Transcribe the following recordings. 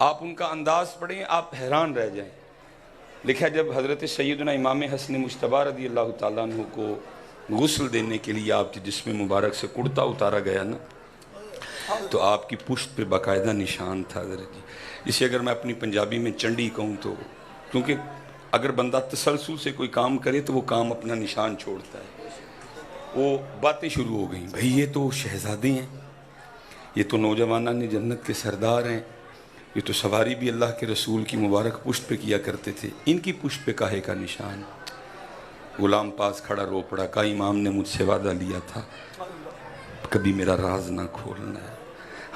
آپ ان کا انداز پڑھیں آپ حیران رہ جائیں. لکھا جب حضرت سیدنا امام حسن مجتبی رضی اللہ تعالیٰ عنہ کو غسل دینے کے لیے آپ کے جسم مبارک سے کرتا اتارا گیا نا، تو آپ کی پشت پہ باقاعدہ نشان تھا حضرت جی. اسے اگر میں اپنی پنجابی میں چنڈی کہوں تو، کیونکہ اگر بندہ تسلسل سے کوئی کام کرے تو وہ کام اپنا نشان چھوڑتا ہے. وہ باتیں شروع ہو گئیں، بھئی یہ تو شہزادے ہیں، یہ تو نوجوانان جنت کے سردار ہیں، یہ تو سواری بھی اللہ کے رسول کی مبارک پشت پہ کیا کرتے تھے، ان کی پشت پہ کاہے کا نشان؟ غلام پاس کھڑا رو پڑا، کہا امام نے مجھ سے وعدہ لیا تھا کبھی میرا راز نہ کھولنا ہے.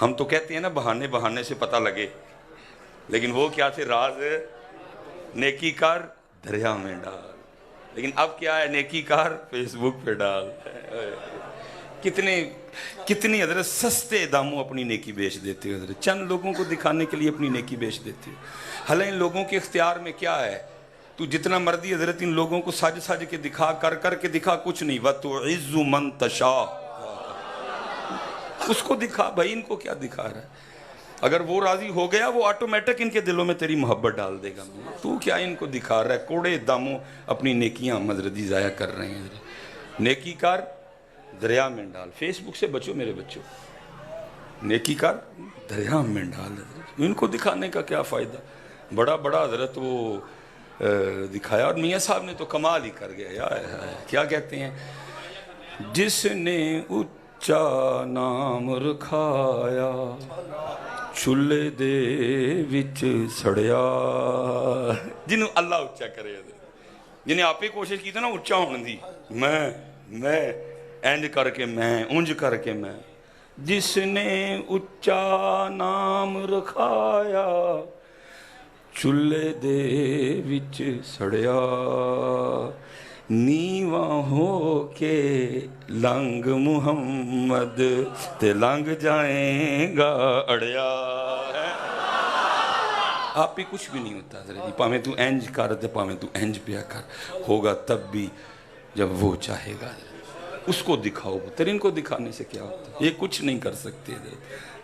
ہم تو کہتے ہیں نا بہانے بہانے سے پتہ لگے، لیکن وہ کیا تھے؟ راز نیکی کار دریا میں ڈال. لیکن اب کیا ہے؟ نیکی کار فیس بک پہ ڈال. کتنی حضرت سستے داموں اپنی نیکی بیچ دیتے ہو حضرت، چند لوگوں کو دکھانے کے لیے اپنی نیکی بیچ دیتے ہو. حالانکہ ان لوگوں کے اختیار میں کیا ہے؟ تو جتنا مرضی حضرت ان لوگوں کو ساج ساج کے دکھا، کر کے دکھا، کچھ نہیں. وَتُعِزُّ مَن تَشَاءُ، اس کو دکھا. بھائی ان کو کیا دکھا رہا ہے؟ اگر وہ راضی ہو گیا وہ آٹومیٹک ان کے دلوں میں تیری محبت ڈال دے گا. تو کیا ان کو دکھا رہا ہے؟ کوڑے داموں اپنی نیکیاں مزردی ضائع کر رہے ہیں. نیکی کار دریا میں ڈال. فیس بک سے بچو میرے بچوں، نیکی کار دریا میں ڈال. ان کو دکھانے کا کیا فائدہ؟ بڑا حضرت وہ دکھایا. اور میاں صاحب نے تو کمال ہی کر گیا. کیا کہتے ہیں؟ جس نے اچا نام رکھایا چولہے دے وچ سڑیا. جنہوں اللہ اچا کرے، جنہیں آپ ہی کوشش کی تھی نا اچا ہونے دی، میں اینج کر کے میں اونج کر کے میں. جس نے اچا نام رکھایا چولہے دے وچ سڑیا. نیواں ہو کے لنگ محمد تے لنگ جائیں گا اڑیا. آپ ہی کچھ بھی نہیں ہوتا حضرت جی. پاویں تو اینج کر تے پاویں تو اینج پیا کر، ہوگا تب بھی جب وہ چاہے گا. اس کو دکھاؤ. پتر ان کو دکھانے سے کیا ہوتا ہے؟ یہ کچھ نہیں کر سکتے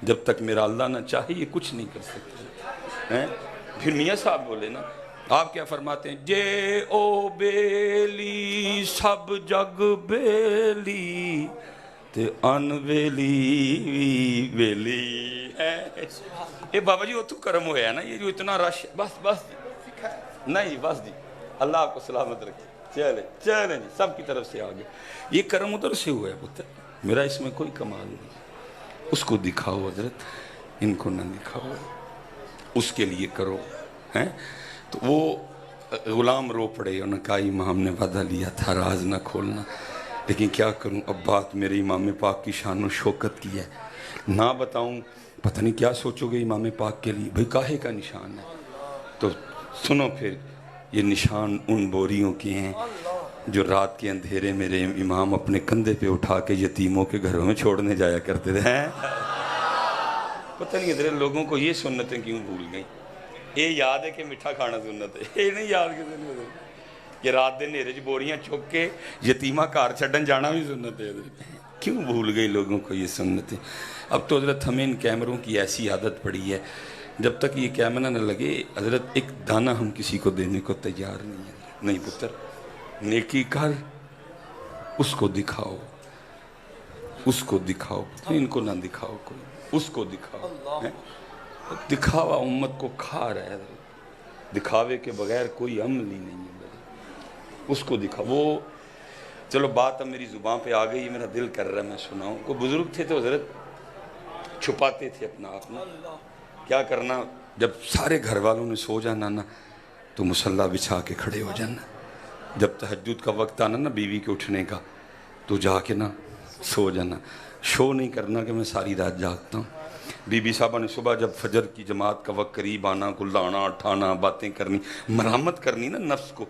جب تک میرا اللہ نہ چاہے. یہ کچھ نہیں کر سکتے. پھر میاں صاحب بولے نا، آپ کیا فرماتے ہیں؟ جے او بیلی سب جگ بیلی تے ان ویلی ویلی ہے. اے بابا جی وہ تو کرم ہوا ہے نا، یہ جو اتنا رش. بس نہیں بس جی، اللہ آپ کو سلامت رکھے. چلے جی، سب کی طرف سے آگے. یہ کرم ادھر سے ہوا ہے پتر، میرا اس میں کوئی کمال نہیں. اس کو دکھاؤ حضرت، ان کو نہ دکھاؤ. اس کے لیے کرو. تو وہ غلام رو پڑے. انہوں نے کہا امام نے وعدہ لیا تھا راز نہ کھولنا، لیکن کیا کروں، اب بات میرے امام پاک کی شان و شوکت کی ہے، نہ بتاؤں پتہ نہیں کیا سوچو گے امام پاک کے لیے. بھئی کاہے کا نشان ہے؟ تو سنو پھر، یہ نشان ان بوریوں کے ہیں جو رات کے اندھیرے میرے امام اپنے کندھے پہ اٹھا کے یتیموں کے گھروں میں چھوڑنے جایا کرتے تھے. پتہ نہیں ادھر لوگوں کو یہ سنتیں کیوں بھول گئیں. یہ یاد ہے کہ میٹھا کھانا سنت ہے، یہ نہیں یاد کسی نے کہ رات دن نیرے چ بوریاں چک کے یتیمہ گھر چھڈن جانا بھی سنت ہے. کیوں بھول گئی لوگوں کو یہ سنتیں؟ اب تو حضرت ہمیں ان کیمروں کی ایسی عادت پڑی ہے، جب تک یہ کیمرہ نہ لگے حضرت ایک دانہ ہم کسی کو دینے کو تیار نہیں ہے. نہیں پتر، نیکی کر، اس کو دکھاؤ. اس کو دکھاؤ. ان کو نہ دکھاؤ کوئی، اس کو دکھاؤ. دکھاوا امت کو کھا رہا ہے. دکھاوے کے بغیر کوئی عمل ہی نہیں ہے. اس کو دکھاؤ. وہ چلو بات اب میری زبان پہ آ گئی، میرا دل کر رہا ہے میں سناؤں. کوئی بزرگ تھے تو حضرت چھپاتے تھے اپنا آپ نا. کیا کرنا، جب سارے گھر والوں نے سو جانا نا تو مصلی بچھا کے کھڑے ہو جانا. جب تہجد کا وقت آنا نا بیوی کے اٹھنے کا تو جا کے نا سو جانا. شو نہیں کرنا کہ میں ساری رات جاگتا ہوں. بی بی صاحبہ نے صبح جب فجر کی جماعت کا وقت قریب آنا، گلانا اٹھانا، باتیں کرنی، مرحمت کرنی نا نفس کو.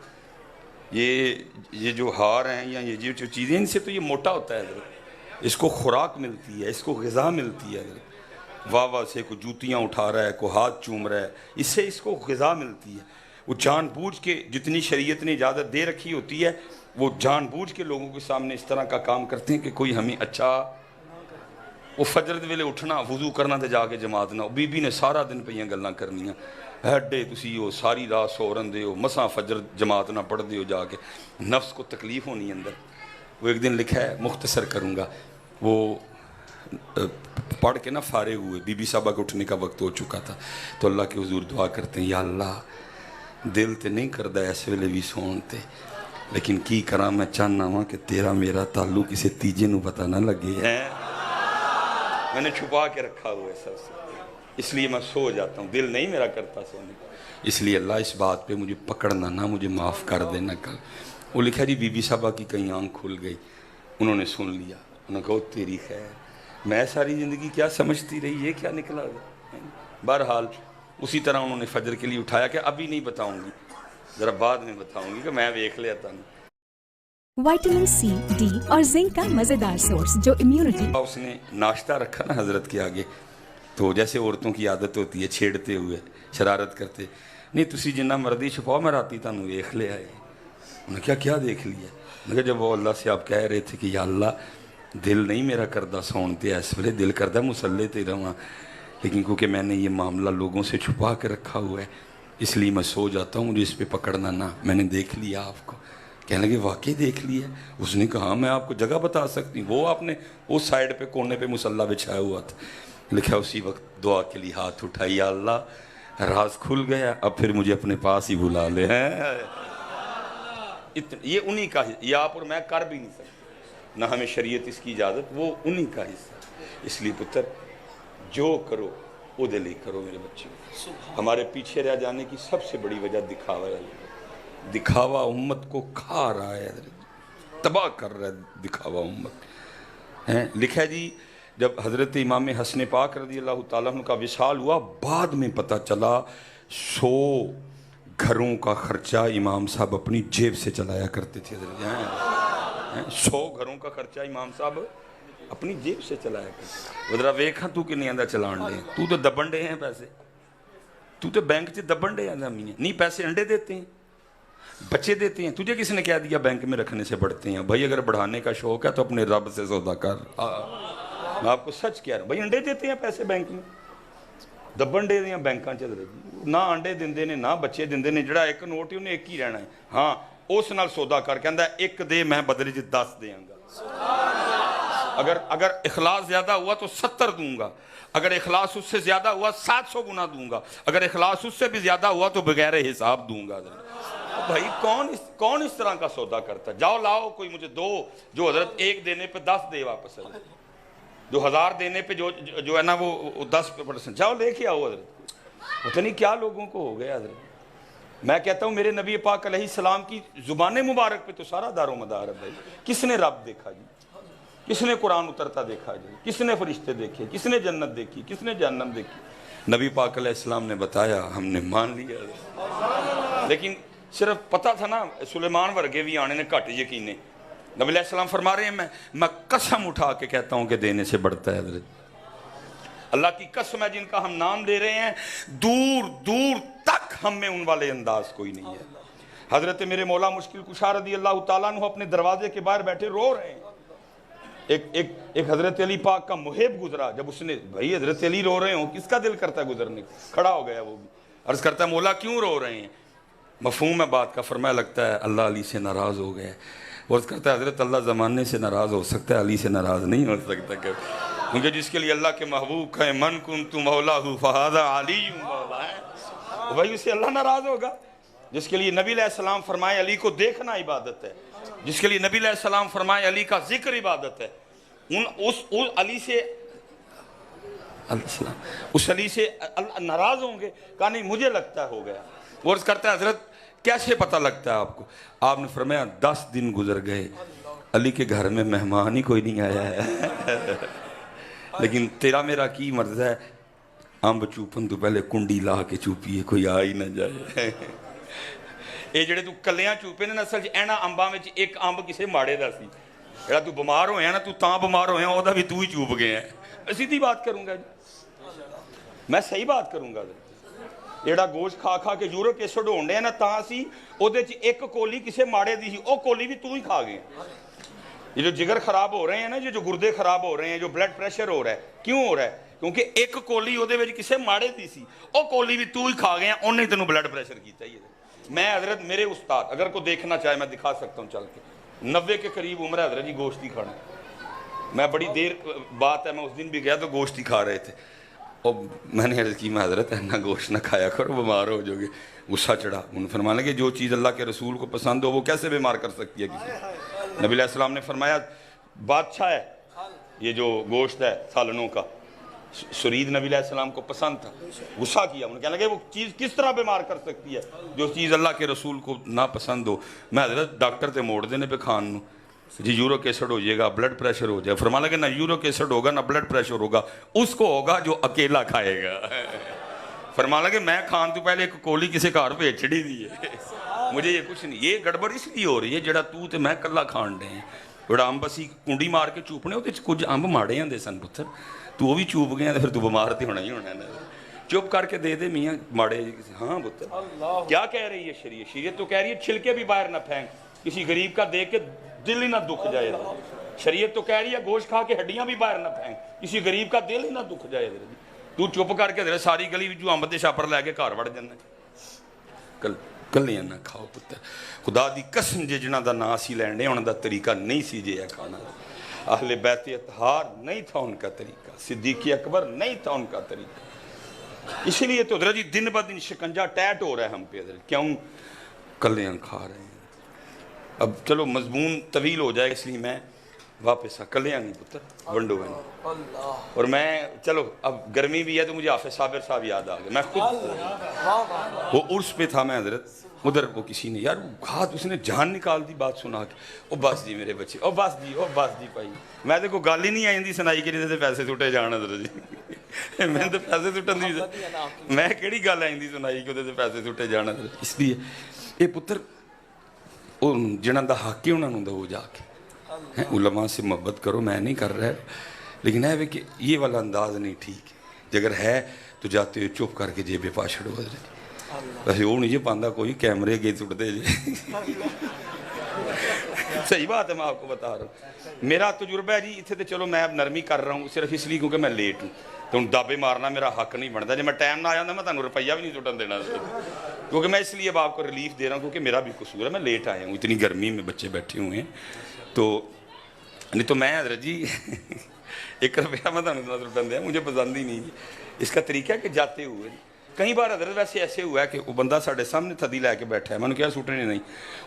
یہ جو ہار ہیں یا یہ جو چیزیں، ان سے تو یہ موٹا ہوتا ہے حضرت. اس کو خوراک ملتی ہے، اس کو غذا ملتی ہے حضرت. واہ واہ سے کوئی جوتیاں اٹھا رہا ہے، کوئی ہاتھ چوم رہا ہے، اس سے اس کو غذا ملتی ہے. وہ جان بوجھ کے جتنی شریعت نے اجازت دے رکھی ہوتی ہے وہ جان بوجھ کے لوگوں کے سامنے اس طرح کا کام کرتے ہیں کہ کوئی ہمیں اچھا. وہ فجر دے ویلے اٹھنا وضو کرنا تے جا کے جماعت نہ بی بی نے سارا دن پہ گلاں کرنیاں ایڈے تسی ہو ساری رات سو رہندے ہو مساں فجر جماعت نہ پڑھ دے ہو جا کے نفس کو تکلیف ہونی اندر. وہ ایک دن لکھا ہے مختصر کروں گا وہ پڑھ کے نا فارغ ہوئے بی بی صاحبہ کے اٹھنے کا وقت ہو چکا تھا تو اللہ کے حضور دعا کرتے ہیں یا اللہ دل تے نہیں کردہ اس ویلے بھی سون تے لیکن کی کراں میں چاہنا ہوں کہ تیرا میرا تعلق کسی تیجے نو پتہ نہ لگے ہے میں نے چھپا کے رکھا ہوا ہے سب سے اس لیے میں سو جاتا ہوں دل نہیں میرا کرتا سونے کا اس لیے اللہ اس بات پہ مجھے پکڑنا نہ مجھے معاف کر دینا کل. وہ لکھا جی بی بی صاحبہ کی کہیں آنکھ کھل گئی انہوں نے سن لیا انہوں نے کہا تیری خیر میں ساری زندگی کیا سمجھتی رہی یہ کیا نکلا. بہرحال اسی طرح انہوں نے فجر کے لیے اٹھایا کہ ابھی نہیں بتاؤں گی ذرا بعد میں بتاؤں گی کہ میں دیکھ لیتا ہوں. وائٹامن سی ڈی اور زنک کا مزیدار سورس جو امیونٹی. اس نے ناشتہ رکھا نا حضرت کے آگے تو جیسے عورتوں کی عادت ہوتی ہے چھیڑتے ہوئے شرارت کرتے نہیں تسی جنہ مردی چھپاؤ میں راتی تانوں دیکھ لے آئے. انہوں نے کیا دیکھ لیا. میں کہا جب وہ اللہ سے آپ کہہ رہے تھے کہ یا اللہ دل نہیں میرا کردہ سونتے اس ویلے دل کردہ مسلے تے رہاں لیکن کیونکہ میں نے یہ معاملہ لوگوں سے چھپا کے رکھا ہوا ہے اس لیے میں سو جاتا ہوں مجھے اس پہ پکڑنا نہ. میں نے دیکھ لیا آپ کو. کہنے لگے واقعی دیکھ لیا. اس نے کہا میں آپ کو جگہ بتا سکتی ہوں. وہ آپ نے اس سائڈ پہ کونے پہ مصلی بچھایا ہوا تھا. لکھا اسی وقت دعا کے لیے ہاتھ اٹھائی یا اللہ راز کھل گیا اب پھر مجھے اپنے پاس ہی بلا لے. یہ انہی کا یہ آپ اور میں کر بھی نہیں سکتے نہ ہمیں شریعت اس کی اجازت وہ انہی کا حصہ. اس لیے پتر جو کرو وہ دلی کرو میرے بچے. ہمارے پیچھے رہ جانے کی سب سے بڑی وجہ دکھاوا ہے. دکھاوا امت کو کھا رہا ہے تباہ کر رہا ہے دکھاوا امت. لکھا جی جب حضرت امام حسن پاک رضی اللہ تعالیٰ عنہ کا وصال ہوا بعد میں پتہ چلا 100 گھروں کا خرچہ امام صاحب اپنی جیب سے چلایا کرتے تھے. 100 گھروں کا خرچہ امام صاحب اپنی جیب سے چلایا کرتے. ذرا ویکھاں تو کہ نہیں آندہ چلان دے تو تو دبن ڈے ہیں پیسے تو تو بینک سے دبن ڈے آندہ نہیں پیسے انڈے دیتے ہیں بچے دیتے ہیں. تجھے کس نے کہہ دیا بینک میں رکھنے سے بڑھتے ہیں؟ بھائی اگر بڑھانے کا شوق ہے تو اپنے رب سے سودا کر. میں آپ کو سچ کہہ رہا ہوں بھائی انڈے دیتے ہیں پیسے بینک میں دبن ڈے دیا بینکاں چل رہی نہ انڈے دیندے نے نہ بچے دیندے نے. جڑا ایک نوٹ ہے انہیں ایک ہی رہنا ہے. ہاں اس نال سودا کر کہندا ہے ایک دے میں بدلے چ 10 دیاں گا. اگر اخلاص زیادہ ہوا تو 70 دوں گا. اگر اخلاص اس سے زیادہ ہوا 700 گنا دوں گا. اگر اخلاص اس سے بھی زیادہ ہوا تو بغیر حساب دوں گا. بھائی کون اس طرح کا سودا کرتا ہے؟ جاؤ لاؤ کوئی مجھے دو جو حضرت 1 دینے پہ 10 دے واپس ہے. جو 1000 دینے پہ جو ہے نا وہ 10% جاؤ لے کے آؤ حضرت. پتہ نہیں کیا لوگوں کو ہو گیا حضرت. میں کہتا ہوں میرے نبی پاک علیہ السلام کی زبان مبارک پہ تو سارا دار و مدار ہے. بھائی کس نے رب دیکھا جی؟ کس نے قرآن اترتا دیکھا جی؟ کس نے فرشتے دیکھے؟ کس نے جنت دیکھی؟ کس نے جہنم دیکھی؟ نبی پاک علیہ السلام نے بتایا ہم نے مان لیا. لیکن صرف پتہ تھا نا سلیمان ورگے بھی آنے نے گھٹ یقینے. نبی علیہ السلام فرما رہے ہیں میں قسم اٹھا کے کہتا ہوں کہ دینے سے بڑھتا ہے حضرت. اللہ کی قسم ہے جن کا ہم نام لے رہے ہیں دور دور تک ہم میں ان والے انداز کوئی نہیں ہے. حضرت میرے مولا مشکل کشا رضی اللہ تعالیٰ عنہ اپنے دروازے کے باہر بیٹھے رو رہے ہیں. ایک حضرت علی پاک کا محب گزرا. جب اس نے بھائی حضرت علی رو رہے ہوں کس کا دل کرتا ہے گزرنے کو؟ کھڑا ہو گیا وہ بھی عرض کرتا ہے مولا کیوں رو رہے ہیں؟ مفہوم ہے بات کا. فرمایا لگتا ہے اللہ علی سے ناراض ہو گئے. عرض کرتا ہے حضرت اللہ زمانے سے ناراض ہو سکتا ہے علی سے ناراض نہیں ہو سکتا. کیونکہ جس کے لیے اللہ کے محبوب کہیں من کنت مولاہ فہذا علی مولا ہے وہی اسے اللہ ناراض ہوگا. جس کے لیے نبی علیہ السلام فرمائے علی کو دیکھنا عبادت ہے. جس کے لیے نبی علیہ السلام فرمائے علی کا ذکر عبادت ہے. اس علی سے اس علی سے اللہ ناراض ہوں گے؟ کہا نہیں مجھے لگتا ہو گیا. وہ عرض کرتا ہے حضرت کیسے پتہ لگتا ہے آپ کو؟ آپ نے فرمایا 10 دن گزر گئے علی کے گھر میں مہمان ہی کوئی نہیں آیا ہے. لیکن تیرا میرا کی مرض ہے امب چوپن تو پہلے کنڈی لا کے چوپیے کوئی آ ہی نہ جائے. یہ جڑے تو کلیاں چوپے نے اصل اینا امباں میں ایک امب کسے ماڑے دا سی. جڑا تو بمار ہویا نا تو تاں بمار ہویا وہ دا بھی تو ہی چوپ گئے ہیں. سیدھی بات کروں گا جی میں صحیح بات کروں گا. جڑا گوشت کھا کھا کے یورک ایسڈ ہونڈے ہیں نا تاں سی او دے چ ایک کولی کسے ماڑے دی سی او کولی بھی تو ہی کھا گئے. یہ جو جگر خراب ہو رہے ہیں نا، یہ جو گردے خراب ہو رہے ہیں، جو بلڈ پریشر ہو رہا ہے، کیوں ہو رہا ہے؟ کیونکہ ایک کولی وہ کسے ماڑے دی سی، وہ کولی بھی تو ہی کھا گیا، انہیں تینوں بلڈ پریشر کیتا ہی ہے۔ میں حضرت میرے استاد اگر کوئی دیکھنا چاہے میں دکھا سکتا ہوں چل کے، 90 کے قریب عمر ہے حضرت جی، گوشت ہی کھانا۔ میں بڑی دیر بات ہے، میں اس دن بھی گیا تو گوشت ہی کھا رہے تھے، اور میں نے عرض کی میں حضرت اتنا گوشت نہ کھایا کرو، بیمار ہو جو گے۔ غصہ چڑھا، انہوں نے فرمایا کہ جو چیز اللہ کے رسول کو پسند ہو وہ کیسے بیمار کر سکتی ہے کسی؟ نبی علیہ السلام نے فرمایا بادشاہ ہے یہ جو گوشت ہے سالنوں کا، شرید نبی علیہ السلام کو پسند تھا، غصہ کیا، انہوں نے کہنے لگے وہ چیز کس طرح بیمار کر سکتی ہے جو چیز اللہ کے رسول کو نہ پسند ہو؟ میں حضرت ڈاکٹر تے موڑ دینے پہ کھان نو جی یورک ایسڈ ہو جائے گا، بلڈ پریشر ہو جائے، فرمایا کہ نہ یورک ایسڈ ہوگا نہ بلڈ پریشر ہوگا، اس کو ہوگا جو اکیلا کھائے گا۔ فرمایا کہ میں کھان تو پہلے ایک کولی کسی کار پہ چڑی دی ہے، مجھے یہ کچھ نہیں، یہ گڑبڑ اس لیے ہو رہی ہے جڑا تو تے میں کلا کھان دے ہیں، بڑا امب اسی کنڈی مار کے چوپنے ہوتے کچھ امب ماڑے ہیں سن پتر، تو وہ بھی چوپ گیا پھر تو بیمار تے ہونا ہی ہونا ہے، چپ کر کے دے دے میاں ماڑے۔ ہاں پتر کیا کہہ رہی ہے شریعت؟ شریعت تو کہہ رہی ہے چھلکے بھی باہر نہ پھینک، کسی غریب کا دیکھ کے دل ہی نہ دکھ جائے۔ شریعت تو کہہ رہی ہے گوشت کھا کے ہڈیاں بھی باہر نہ پھینک، کسی غریب کا دل ہی نہ دکھ جائے۔ تو چپ کر کے ساری گلی جو امب دے چھاپر لے کے گھر وڑ جانا، کلیاں نہ کھاؤ پتر، خدا دی قسم جے جنہاں دا نا سی لینڈے انہاں دا طریقہ نہیں سی جے کھانا، اہل بیت اطہار نہیں تھا ان کا طریقہ، صدیق اکبر نہیں تھا ان کا طریقہ۔ اسی لیے تو حضرت جی دن بہ دن شکنجہ ٹیٹ ہو رہا ہے ہم پہ حضرت، کیوں؟ کلیاں کھا رہے ہیں۔ اب چلو مضمون طویل ہو جائے، اس لیے میں واپس کلیاں نہیں پتر ونڈو ہے نہیں، اور میں چلو اب گرمی بھی ہے تو مجھے حافظ صابر صاحب یاد آ گئے، میں خود وہ عرس پہ تھا، میں حضرت ادھر وہ کسی نے یار ہاتھ اس نے جان نکال دی بات سنا کے، او بس جی میرے بچے، او بس جی بھائی، میں تو کوئی گل ہی نہیں آئی سنائی کہ جیسے پیسے سٹے جان حضرت جی، میں تو پیسے سٹن دی میں کہڑی گل آئی سنائی کہ وہ پیسے سٹے جان حضرت۔ اس لیے یہ پتر جنہاں دا حق ہے انہوں نے دو جا کے، علماء سے محبت کرو، میں نہیں کر رہا، لیکن ہے کہ یہ والا انداز نہیں ٹھیک ہے، اگر ہے تو جاتے ہوئے چپ کر کے جیبے پا چھڑو حضرت، ویسے وہ نہیں جی پاندہ کوئی کیمرے گئے سٹ دے جی، صحیح بات ہے، میں آپ کو بتا رہا ہوں، میرا تجربہ ہے جی، اتنے تو چلو میں اب نرمی کر رہا ہوں صرف اس لیے کیونکہ میں لیٹ ہوں، تو ان دابے مارنا میرا حق نہیں بنتا، جب میں ٹائم نہ آیا میں تمہیں روپیہ بھی نہیں سٹن دینا، کیونکہ میں اس لیے اب آپ کو ریلیف دے رہا ہوں کیونکہ میرا بھی قصور ہے، میں لیٹ آیا ہوں، اتنی گرمی میں بچے بیٹھے ہوئے ہیں، تو نہیں تو میں حضرت جی 1 روپیہ میں تمہیں سٹن دیا، مجھے پسند ہی نہیں، اس کا طریقہ ہے کہ جاتے ہوئے کئی بار حضرت ویسے ایسے ہوا ہے کہ وہ بندہ ساڑھے سامنے تھدی لے کے بیٹھا ہے، میں نے کیا سٹنے نہیں،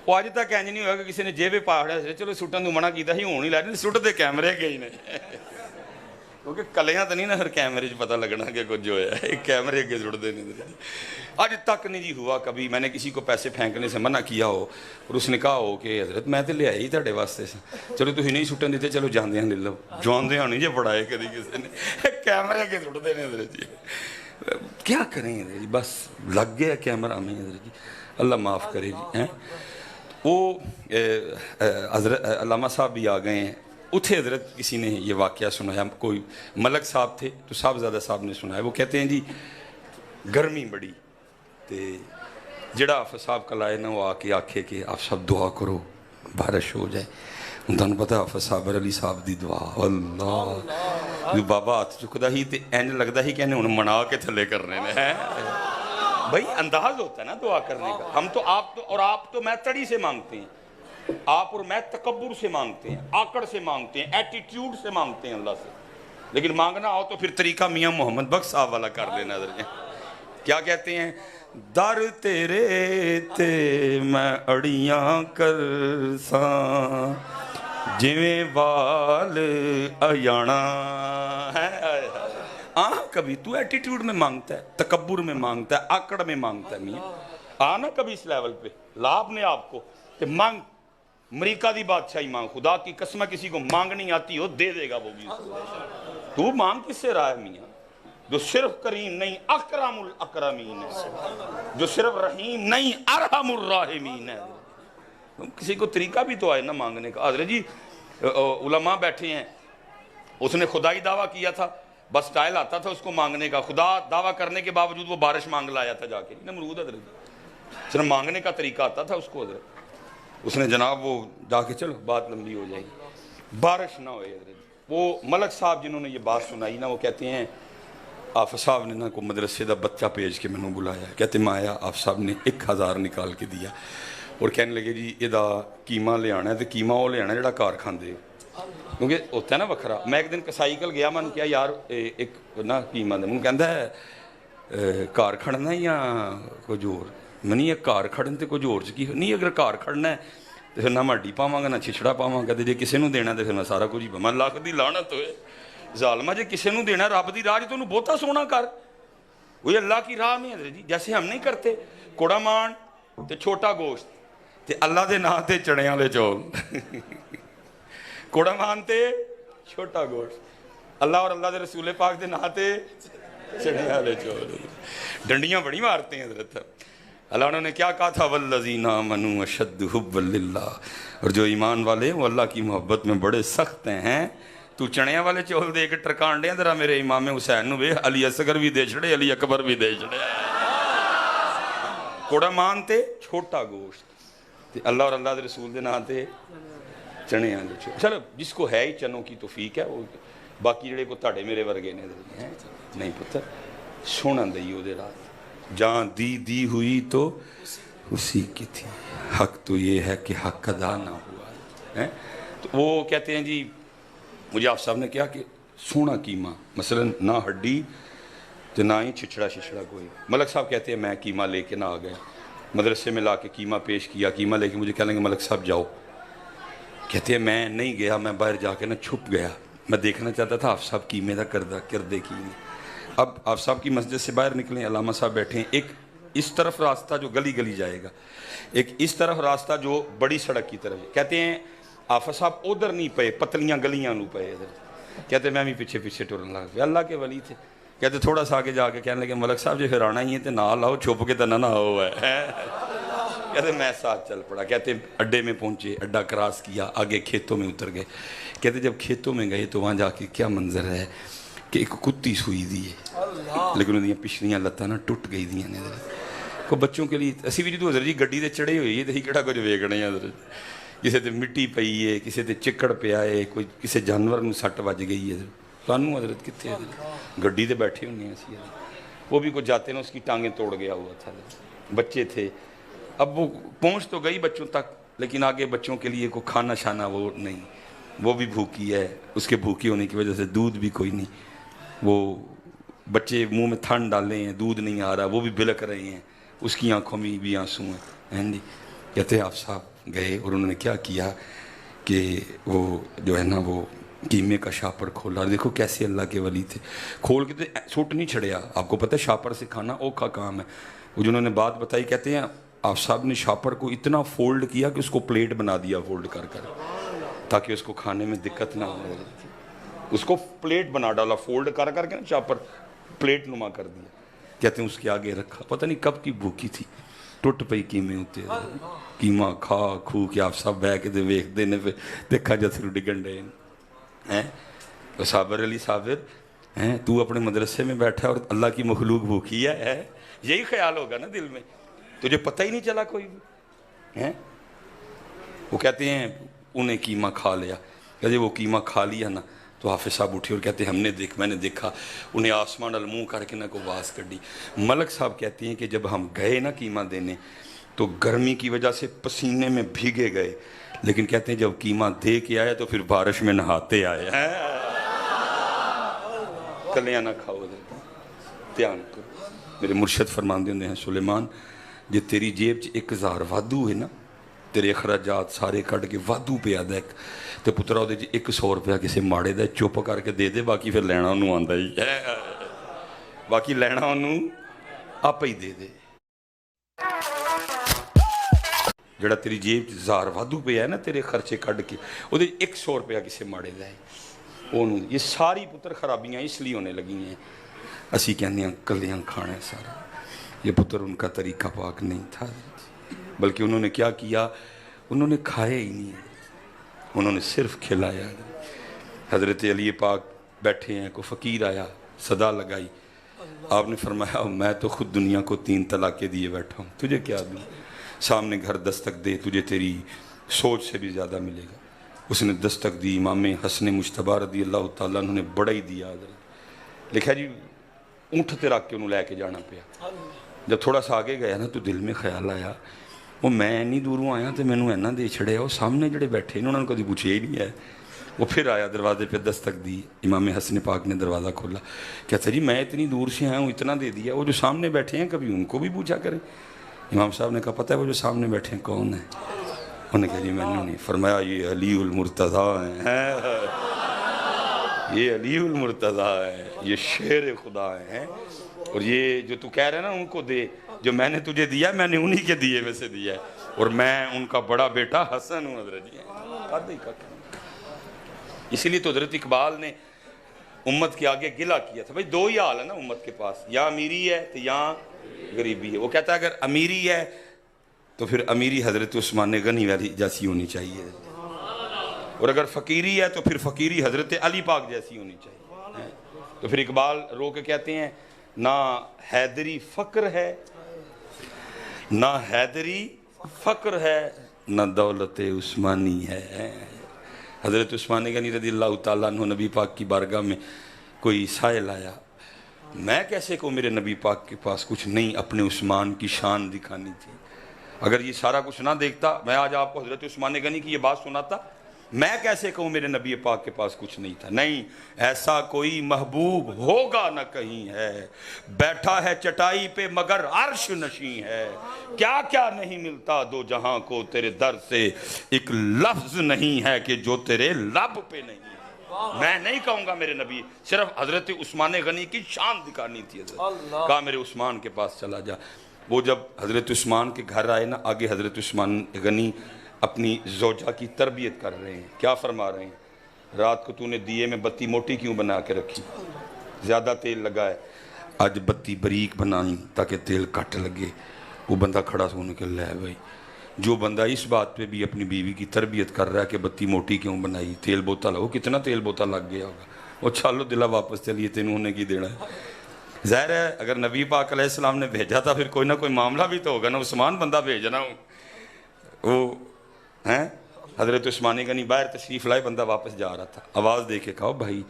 وہ آج تک انج نہیں ہوا کہ کسی نے جیبے پاڑیا چلو سٹن تو منع کیتا ہی ہون ہی لے سٹ دے کیمرے گئی نہیں، کیونکہ کلیاں تو نہیں نا پھر کیمرے پتہ لگنا کہ کچھ جو ہے ایک کیمرے اگے سٹ دے نہیں، آج تک نہیں جی ہوا کبھی میں نے کسی کو پیسے پھینکنے سے منع کیا ہو اور اس نے کہا ہو کہ حضرت میں تو لے آئی تھوڑے واسطے سے، چلو تھی نہیں سٹن دیتے، چلو جاندے ہیں لے لو، جاندے ہیں نہیں جی پڑھائے کدی کسی نے، کیمرے اگے سٹ دے حضرت جی، کیا کریں حضرت جی، بس لگ گیا کیمرہ میں حضرت جی، اللہ معاف کرے جی۔ وہ حضرت علامہ صاحب بھی آ گئے ہیں، اتھے حضرت کسی نے یہ واقعہ سنایا، کوئی ملک صاحب تھے تو صاحبزادہ صاحب نے سنایا، وہ کہتے ہیں جی گرمی بڑی تے جڑا حافظ صاحب کل آئے نا وہ آ کے آکھے کہ آپ سب دعا کرو بارش ہو جائے، تمہیں پتہ حافظ صابر علی صاحب دی دعا، اللہ بابا ہاتھ چکدا ہی تے اینج لگدا ہی کہ انہیں انہیں منا کے تھلے کرنے ہیں، بھائی انداز ہوتا ہے نا دعا کرنے کا، ہم تو آپ تو اور آپ تو میں تڑی سے مانگتے ہیں، آپ اور میں تکبر سے مانگتے ہیں، آکڑ سے مانگتے ہیں، ایٹیٹیوڈ سے مانگتے ہیں اللہ سے، لیکن مانگنا ہو تو پھر طریقہ میاں محمد بخش صاحب والا کر لینا ذرا، کیا کہتے ہیں؟ در تیرے تے میں اڑیاں کرساں جویں وال ایانا ہے، کبھی تو ایٹیٹیوڈ میں مانگتا ہے، تکبر میں مانگتا ہے، آکڑ میں مانگتا ہے، میاں آنا کبھی اس لیول پہ لا اپنے آپ کو کہ مانگ، امریکہ دی بادشاہی مانگ، خدا کی قسم کسی کو مانگنی آتی ہو دے دے گا وہ بھی، تو مانگ کس سے رہا ہے میاں؟ جو صرف کریم نہیں اکرم الاکرمین ہے، جو صرف رحیم نہیں ارحم الراحمین ہے، کسی کو طریقہ بھی تو آئے نا مانگنے کا۔ حضرت جی علماء بیٹھے ہیں، اس نے خدائی دعویٰ کیا تھا، بس سٹائل آتا تھا اس کو مانگنے کا، خدا دعویٰ کرنے کے باوجود وہ بارش مانگ لایا تھا جا کے، نمرود حضرت جی صرف مانگنے کا طریقہ آتا تھا اس کو، حضرت اس نے جناب وہ جا کے چلو بات لمبی ہو جائے گی، بارش نہ ہوئے حضرت۔ وہ ملک صاحب جنہوں نے یہ بات سنائی نا، وہ کہتے ہیں آفا صاحب نے نا کو مدرسے دا بچہ بھیج کے میں بلایا، کہتے میں آیا، آفا صاحب نے 1000 نکال کے دیا اور کہنے لگے جی یہ قیمہ لے آنا ہے، تو قیمہ وہ لے آنا ہے جڑا کار کھاندے، کیونکہ ہوتا ہے نا وکھرا۔ میں ایک دن کسائی کل گیا، میں نے کیا یار ایک نا قیمہ دے، میں کہندا ہے کار کھڑنا یا کچھ اور؟ میں نہیں یہ کار کھڑن تے کچھ اور کی نہیں، اگر کار کھڑنا ہے تو پھر نہ ماڈی پاواں گا نہ چھچڑا پاواں گا، تے جے کسے نوں دینا تے پھر میں سارا کچھ ہی پاواں۔ لاکھ دی لعنت ہوئے ظالمہ، جے کسے نوں دینا رب دی راہ تو انہوں بہتا سونا کر، وہ اللہ کی راہ میں حضرت جی، جیسے ہم نہیں کرتے کوڑا مان تے چھوٹا گوشت تے اللہ دے نام تے چنے والے چول، کوڑا مان تے چھوٹا گوشت، اللہ اور اللہ دے رسول پاک دے نام تے چنے والے چول۔ ڈنڈیاں بڑی مارتے ہیں حضرت۔ اللہ انہوں نے کیا کہا تھا، والذین آمنوا اشد حبا للہ، اور جو ایمان والے ہیں وہ اللہ کی محبت میں بڑے سخت ہیں۔ تو چڑیاں والے چول دے کے ٹرکان ڈے ذرا میرے امام حسین نو ویکھ، علی اصغر بھی دے چھڑے، علی اکبر بھی دے چھڑے، کوڑا مان تے چھوٹا گوشت تے اللہ اور اللہ دے رسول دے نام تے چنے والے چول۔ چلو جس کو ہے ہی چنوں کی توفیق ہے، وہ باقی جڑے کو تاڑے میرے ورگے نے نہیں پتہ سونا دئی وہ دے رات، جان دی ہوئی تو اسی کی تھی، حق تو یہ ہے کہ حق ادا نہ ہوا ہے۔ تو وہ کہتے ہیں جی مجھے آپ صاحب نے کہا کہ سونا قیمہ، مثلا نہ ہڈی تو نہ ہی چھچڑا کوئی۔ ملک صاحب کہتے ہیں میں قیمہ لے کے نہ آ گئے، مدرسے میں لا کے قیمہ پیش کیا، قیمہ لے کے مجھے کہہ لیں گے ملک صاحب جاؤ، کہتے ہیں میں نہیں گیا، میں باہر جا کے نا چھپ گیا، میں دیکھنا چاہتا تھا آپ صاحب قیمے دا کردے کی نہیں۔ اب آپ صاحب کی مسجد سے باہر نکلیں، علامہ صاحب بیٹھے ہیں، ایک اس طرف راستہ جو گلی جائے گا، ایک اس طرف راستہ جو بڑی سڑک کی طرف، کہتے ہیں آفا صاحب ادھر نہیں پئے، پتلیاں گلیاں نو پئے ادھر، کہتے ہیں میں بھی پیچھے ٹرن لگ پیا، اللہ کے ولی تھے، کہتے تھوڑا سا آگے جا کے کہنے لگے ملک صاحب جی پھر آنا ہی ہے تو نہ لاؤ، چھپ کے تو نہ ہو ہے، کہتے میں ساتھ چل پڑا۔ کہتے اڈے میں پہنچے، اڈا کراس کیا، آگے کھیتوں میں اتر گئے، کہتے جب کھیتوں میں گئے تو وہاں جا کے کیا منظر ہے کہ ایک کتی سوئی دی ہے، لیکن انہوں پچھلیاں لتاں نہ ٹوٹ گئی دیاں نے کو بچوں کے لیے۔ اسی بھی جدو حضرت جی گڈی تے چڑھے ہوئی ہے تو ہی کہڑا کچھ ویکھنا ہے حضرت، کسے تے مٹی پئی ہے، کسے تے چکڑ پیا ہے، کوئی کسے جانور نو سٹ وج گئی ہے، سانوں حضرت کتنے حضرت گڈی تے بیٹھے ہونے ہیں اسی حضرت، وہ بھی کوئی جاتے نا اس کی ٹانگیں توڑ گیا ہوا تھا، بچے تھے، اب وہ پہنچ تو گئی بچوں تک، لیکن آگے بچوں کے لیے کوئی کھانا شانا وہ نہیں، وہ بھی بھوکی ہے، اس کے بھوکی ہونے کی وجہ سے دودھ بھی کوئی نہیں، وہ بچے منہ میں تھن ڈالے ہیں، دودھ نہیں آ رہا، وہ بھی بلک رہے ہیں، اس کی آنکھوں میں بھی آنسو ہیں جی۔ کہتے ہیں آپ صاحب گئے اور انہوں نے کیا کیا کہ وہ جو ہے نا وہ قیمے کا شاپر کھولا، دیکھو کیسے اللہ کے ولی تھے، کھول کے تو سوٹ نہیں چھڑیا، آپ کو پتہ ہے شاپر سے کھانا اوکھا کام ہے، وہ جنہوں نے بات بتائی کہتے ہیں آپ صاحب نے شاپر کو اتنا فولڈ کیا کہ اس کو پلیٹ بنا دیا فولڈ کر تاکہ اس کو کھانے میں دقت نہ ہو، اس کو پلیٹ بنا ڈالا فولڈ کر کے نا شاپر پلیٹ نما کر دیا، کہتے ہیں اس کے آگے رکھا، پتہ نہیں کب کی بھوکی تھی، ٹوٹ پئی قیمے ہوتے قیمہ کھا کھو کے آپ سب بہ کے دے ویکھ دینے پہ دیکھا جسرو ڈگن ڈے ہیں صابر علی صابر ہیں، تو اپنے مدرسے میں بیٹھا اور اللہ کی مخلوق بھوکی ہے، یہی خیال ہوگا نا دل میں، تجھے پتہ ہی نہیں چلا کوئی بھی ہیں۔ وہ کہتے ہیں انہیں قیمہ کھا لیا، کہتے وہ قیمہ کھا لیا نا تو حافظ صاحب اٹھے اور کہتے ہیں میں نے دیکھا انہیں آسمان الموں کر کے نہ کو باز کر دی۔ ملک صاحب کہتے ہیں کہ جب ہم گئے نا قیمہ دینے تو گرمی کی وجہ سے پسینے میں بھیگے گئے، لیکن کہتے ہیں جب قیمہ دے کے آیا تو پھر بارش میں نہاتے آئے ہیں۔ کلیاں نہ کھاؤ دھیان کرو، میرے مرشد فرماندے ہوندے ہیں سلیمان جے تیری جیب 1000 وادو ہے نا، تیرے اخراجات سارے کٹ کے وادو پہ آدھا ایک تو پترا وہ 100 روپیہ کسی ماڑے دا چپ کر کے دے دے، باقی پھر لینا انہوں آندا ہی ہے، باقی لینا انہوں آپ ہی دے دے۔ جڑا تیری جیب 1000 وادو پہ ہے نا تیرے خرچے کٹ کے وہ 100 روپیہ کسی ماڑے دا ہے، یہ ساری پتر خرابیاں اس لیے ہونے لگی ہیں، اسی کہنے ہیں کلیاں کھانا ہے سارا، یہ پتر ان کا طریقہ پاک نہیں تھا، بلکہ انہوں نے کیا کیا، انہوں نے کھایا ہی نہیں ہے، انہوں نے صرف کھلایا۔ حضرت علی پاک بیٹھے ہیں، کوئی فقیر آیا، صدا لگائی، آپ نے فرمایا میں تو خود دنیا کو 3 طلاقیں دیے بیٹھا ہوں، تجھے کیا دوں، سامنے گھر دستک دے تجھے تیری سوچ سے بھی زیادہ ملے گا۔ اس نے دستک دی، امام حسن مجتبی رضی اللہ تعالیٰ عنہ نے بڑا ہی دیا حضرت، لکھا جی اونٹ تے رکھ کے انہوں لے کے جانا پیا۔ جب تھوڑا سا آگے گیا نا تو دل میں خیال آیا وہ میں اینی دوروں آیا تو مینوں اینا دے چھڑیا، وہ سامنے جڑے بیٹھے انہوں نے کبھی پوچھے ہی نہیں ہے۔ وہ پھر آیا، دروازے پہ دستک دی، امام حسن پاک نے دروازہ کھولا، کہتا جی میں اتنی دور سے آیا ہوں اتنا دے دیا، وہ جو سامنے بیٹھے ہیں کبھی ان کو بھی پوچھا کریں۔ امام صاحب نے کہا پتہ ہے وہ جو سامنے بیٹھے ہیں کون ہیں؟ انہوں نے کہا جی میں نے نہیں۔ فرمایا یہ علی المرتضیٰ ہیں، یہ علی المرتضیٰ ہیں، یہ شیر خدا ہیں، اور یہ جو تو کہہ رہے ہیں نا ان کو دے، جو میں نے تجھے دیا میں نے انہی کے دیے میں سے دیا ہے، اور میں ان کا بڑا بیٹا حسن ہوں حضرت جی۔ اسی لیے تو حضرت اقبال نے امت کے آگے گلہ کیا تھا، بھائی دو ہی حال ہے نا امت کے پاس، یا امیری ہے تو یا غریبی ہے۔ وہ کہتا ہے اگر امیری ہے تو پھر امیری حضرت عثمان غنی والی جیسی ہونی چاہیے، اور اگر فقیری ہے تو پھر فقیری حضرت علی پاک جیسی ہونی چاہیے۔ تو پھر اقبال رو کے کہتے ہیں نہ حیدری فقر ہے، نہ حیدری فقر ہے، نہ دولت عثمانی ہے۔ حضرت عثمان غنی رضی اللہ تعالیٰ عنہ نبی پاک کی بارگاہ میں کوئی سائل آیا، میں کیسے کہوں میرے نبی پاک کے پاس کچھ نہیں، اپنے عثمان کی شان دکھانی تھی۔ اگر یہ سارا کچھ نہ دیکھتا میں آج آپ کو حضرت عثمان غنی کی یہ بات سناتا، میں کیسے کہوں میرے نبی پاک کے پاس کچھ نہیں تھا۔ نہیں، ایسا کوئی محبوب ہوگا نہ کہیں ہے، بیٹھا ہے چٹائی پہ مگر عرش نشیں ہے، کیا کیا نہیں ملتا دو جہاں کو تیرے در سے، ایک لفظ نہیں ہے کہ جو تیرے لب پہ نہیں ہے۔ میں نہیں کہوں گا میرے نبی، صرف حضرت عثمان غنی کی شان دکھانی تھی۔ حضرت کہا میرے عثمان کے پاس چلا جا۔ وہ جب حضرت عثمان کے گھر آئے نا، آگے حضرت عثمان غنی اپنی زوجہ کی تربیت کر رہے ہیں، کیا فرما رہے ہیں؟ رات کو تو نے دیے میں بتی موٹی کیوں بنا کے رکھی؟ زیادہ تیل لگا ہے، آج بتی بریک بنائیں تاکہ تیل کٹ لگے۔ وہ بندہ کھڑا ہونے کے لئے بھائی، جو بندہ اس بات پہ بھی اپنی بیوی کی تربیت کر رہا ہے کہ بتی موٹی کیوں بنائی، تیل بوتا لگو، کتنا تیل بوتا لگ گیا ہوگا، وہ چالو دلہ واپس چلیے تینوں نے کی دینا ہے۔ ظاہر ہے اگر نبی پاک علیہ السلام نے بھیجا تھا پھر کوئی نہ کوئی معاملہ بھی تو ہوگا نا، عثمان بندہ بھیجنا ہوں وہ ہیں۔ حضرت عثمان غنی باہر تشریف لائے، بندہ واپس جا رہا تھا، آواز دے کے کہا بھائی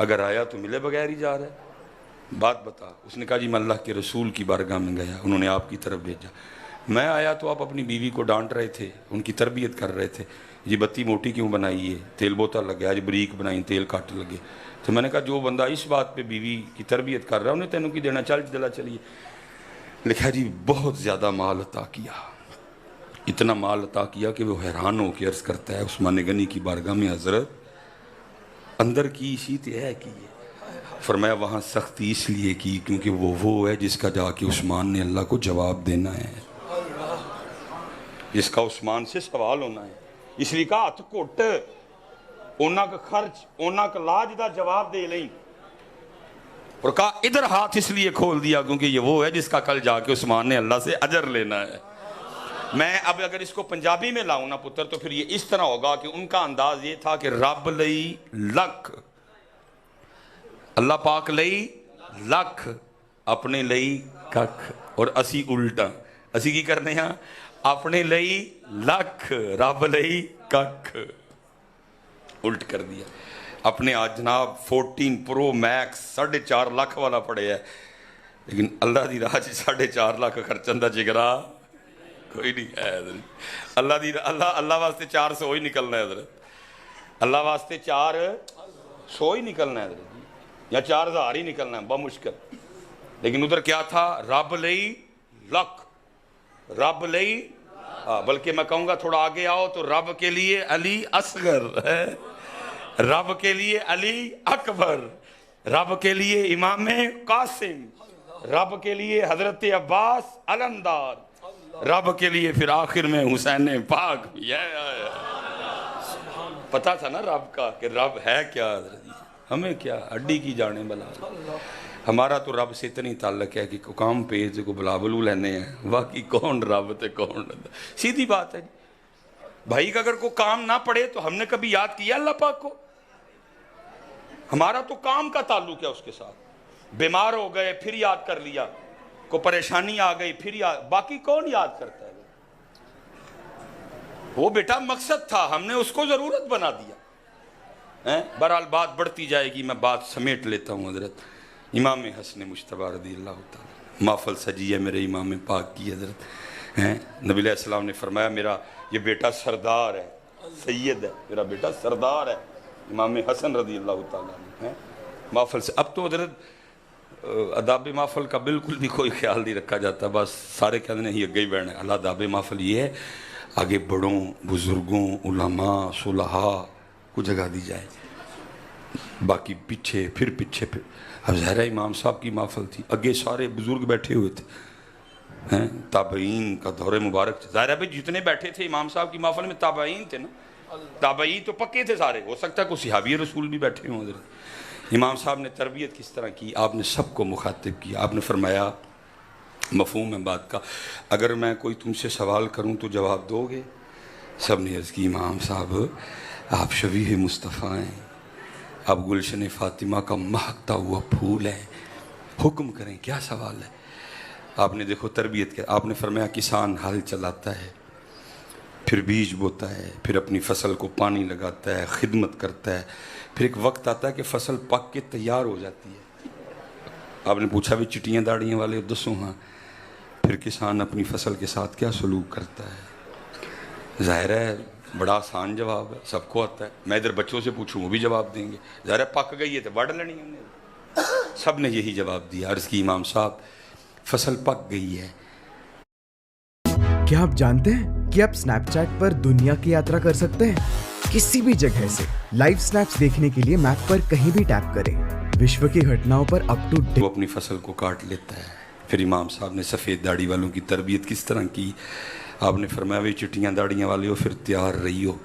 اگر آیا تو ملے بغیر ہی جا رہا ہے، بات بتا۔ اس نے کہا جی میں اللہ کے رسول کی بارگاہ میں گیا، انہوں نے آپ کی طرف بھیجا، میں آیا تو آپ اپنی بیوی کو ڈانٹ رہے تھے، ان کی تربیت کر رہے تھے، جی بتی موٹی کیوں بنائی ہے، تیل بوتا لگ گیا، آج بریک بنائی تیل کٹ لگے۔ تو میں نے کہا جو بندہ اس بات پہ بیوی کی تربیت کر رہا ہے انہیں تینوں کی دینا، چل دلا چلیے۔ لکھا جی بہت زیادہ مال عطا کیا، اتنا مال عطا کیا کہ وہ حیران ہو کے عرض کرتا ہے عثمان غنی کی بارگاہ میں حضرت اندر کی شیت ہے کی ہے؟ فرمایا وہاں سختی اس لیے کی کیونکہ وہ ہے جس کا جا کے عثمان نے اللہ کو جواب دینا ہے، جس کا عثمان سے سوال ہونا ہے، اس لیے کہا ہاتھ کٹ اونا کا خرچ اونا کا لاج دا جواب دے لیں، اور کہا ادھر ہاتھ اس لیے کھول دیا کیونکہ یہ وہ ہے جس کا کل جا کے عثمان نے اللہ سے اجر لینا ہے۔ میں اب اگر اس کو پنجابی میں لاؤں نا پتر تو پھر یہ اس طرح ہوگا کہ ان کا انداز یہ تھا کہ رب لئی لکھ، اللہ پاک لئی لکھ، اپنے لئی ککھ، اور اسی الٹا، اسی کی کرنے ہیں اپنے لئی لکھ رب لئی ککھ، الٹ کر دیا۔ اپنے آج جناب 14 پرو میکس 4.5 لاکھ والا پڑے ہے، لیکن اللہ دی راہ 4.5 لاکھ خرچن دا جگرا کوئی نہیں ہے حضرت۔ اللہ واسطے 400 ہی نکلنا ہے حضرت، اللہ واسطے 400 ہی نکلنا ہے حضرت، یا 4000 ہی نکلنا ہے بمشکل۔ لیکن ادھر کیا تھا؟ رب لئی لکھ، رب لئی، بلکہ میں کہوں گا تھوڑا آگے آؤ تو رب کے لیے علی اصغر ہے، رب کے لیے علی اکبر، رب کے لیے امام قاسم، رب کے لیے حضرت عباس علمدار، رب کے لیے پھر آخر میں حسین پاک بھی ہے۔ پتا تھا نا رب کا کہ رب ہے کیا، ہمیں کیا ہڈی کی جانے بلا، ہمارا تو رب سے اتنی تعلق ہے کہ کام پیج کو بلا بلو لینے ہیں، باقی کون رب تے کون، سیدھی بات ہے جی۔ بھائی کا اگر کوئی کام نہ پڑے تو ہم نے کبھی یاد کیا اللہ پاک کو؟ ہمارا تو کام کا تعلق ہے اس کے ساتھ، بیمار ہو گئے پھر یاد کر لیا، کو پریشانی آ گئی پھر یاد، باقی کون یاد کرتا ہے؟ وہ بیٹا مقصد تھا, ہم نے اس کو ضرورت بنا دیا. بہرحال بات بڑھتی جائے گی, میں بات سمیٹ لیتا ہوں. حضرت امام حسن مجتبی رضی اللہ تعالیٰ, محفل سجی ہے میرے امام پاک کی. حضرت نبی علیہ السلام نے فرمایا میرا یہ بیٹا سردار ہے, سید ہے, میرا بیٹا سردار ہے, امام حسن رضی اللہ تعالیٰ. محفل سے اب تو حضرت اداب محفل کا بالکل بھی کوئی خیال نہیں رکھا جاتا, بس سارے کہتے ہیں یہ گئی بہن ہے. اللہ اداب محفل یہ ہے آگے بڑوں, بزرگوں, علماء, صلحاء کو جگہ دی جائے, باقی پیچھے پھر پیچھے پھر. اب ظاہر امام صاحب کی محفل تھی, اگے سارے بزرگ بیٹھے ہوئے تھے, تابعین کا دور مبارک تھا. ظاہر ہے جتنے بیٹھے تھے امام صاحب کی محفل میں تابعین تھے نا, تابعین تو پکے تھے سارے, ہو سکتا ہے کوئی صحابی رسول بھی بیٹھے ہوں. حضرت امام صاحب نے تربیت کس طرح کی, آپ نے سب کو مخاطب کیا. آپ نے فرمایا مفہوم ہے بات کا, اگر میں کوئی تم سے سوال کروں تو جواب دو گے؟ سب نے عرض کی امام صاحب آپ شبیہ مصطفیٰ ہیں, آپ گلشن فاطمہ کا مہکتا ہوا پھول ہے, حکم کریں کیا سوال ہے. آپ نے دیکھو تربیت کیا. آپ نے فرمایا کسان ہل چلاتا ہے, پھر بیج بوتا ہے, پھر اپنی فصل کو پانی لگاتا ہے, خدمت کرتا ہے, پھر ایک وقت آتا ہے کہ فصل پک کے تیار ہو جاتی ہے. آپ نے پوچھا بھی چٹیاں داڑیاں والے دسوں, ہاں. پھر کسان اپنی فصل کے ساتھ کیا سلوک کرتا ہے؟ ظاہر ہے بڑا آسان جواب ہے, سب کو آتا ہے. میں ادھر بچوں سے پوچھوں وہ بھی جواب دیں گے. ظاہر ہے پک گئی ہے تو وڈ لینی ہم نے. سب نے یہی جواب دیا. عرض کی امام صاحب فصل پک گئی ہے. کیا آپ جانتے ہیں کہ آپ سنیپ چیٹ پر دنیا کی یاترا کر سکتے ہیں؟ کسی بھی جگہ سے لائیو سنیپس دیکھنے کے لیے میپ پر کہیں بھی ٹیپ کریں. وشو کی گھٹناؤں پر اپ ٹو ڈیٹ. وہ اپنی فصل کو کاٹ لیتا ہے. پھر امام صاحب نے سفید داڑھی والوں کی تربیت کس طرح کی. آپ نے فرمایا بھی چٹیاں داڑیاں والے ہو پھر تیار رہی ہو,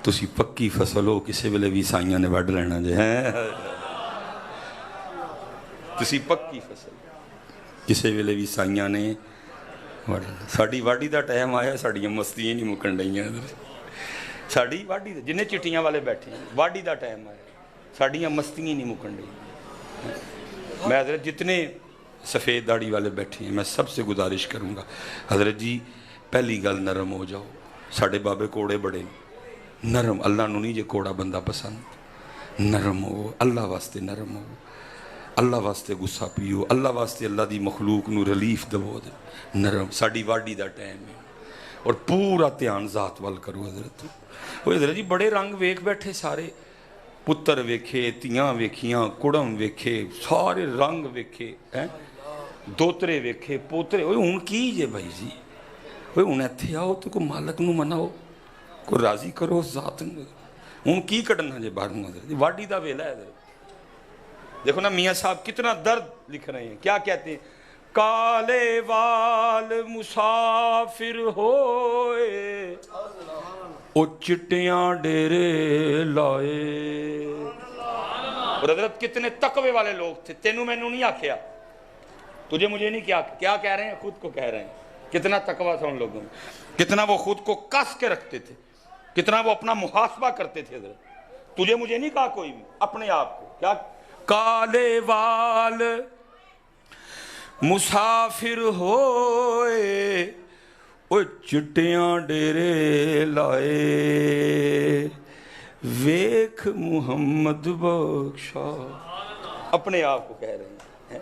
تسی پکی فصل ہو, کسی ویلے بھی سائیاں نے وڈ لینا جے. تسی پکی فصل, کسی ویلے بھی سائیاں نے وڈ لینا. ساڈی واڈی دا ٹائم آیا, ساڈیاں مستیاں نہیں مکن ڈیاں. ساڈی واڈی دا جنہیں چٹیاں والے بیٹھے ہیں, واڈی دا ٹائم آیا, ساڈیاں مستیاں نہیں مکن ڈیاں. میں حضرت جتنے سفید داڑھی والے بیٹھے ہیں میں سب سے گزارش کروں گا, حضرت جی پہلی گل نرم ہو جاؤ. ساڑھے بابے کوڑے بڑے نرم, اللہ نو نہیں جے کوڑا بندہ پسند. نرم ہو, اللہ واسطے نرم ہو, اللہ واسطے غصہ پیو, اللہ واسطے اللہ دی مخلوق نو ریلیف دو. نرم ساڑی واڈی دا ٹائم ہے, اور پورا دھیان ذات وال کرو. حضرت وہ حضرت جی بڑے رنگ ویکھ بیٹھے سارے, پتر ویکھے, تیاں ویکھیاں, کڑم ویکھے, سارے رنگ ویکھے, دوترے ویکھے, پوترے. ہوں کی جے بھائی جی, ہوں اتنے آؤ تو کوئی مالک نو مناؤ, کوئی راضی کرو ذات. ہوں کی کڈنا جے باہر. حضرت واڈی دا ویلا ہے. دیکھو نا میاں صاحب کتنا درد لکھ رہے ہیں. کیا کہتے ہیں؟ کالے وال مسافر ہوئے, او چٹیاں ڈیرے لائے. اور حضرت کتنے تقوی والے لوگ تھے. تینوں میں نہیں آکھیا, تجھے مجھے نہیں کیا کہہ رہے ہیں, خود کو کہہ رہے ہیں. کتنا تقوی تھا ان لوگوں میں, کتنا وہ خود کو کس کے رکھتے تھے, کتنا وہ اپنا محاسبہ کرتے تھے. حضرت تجھے مجھے نہیں کہا کوئی بھی, اپنے آپ کو. کیا کالے وال مسافر ہوئے, او چٹیاں ڈیرے لائے, ویکھ محمد بخشا. اپنے آپ کو کہہ رہے ہیں,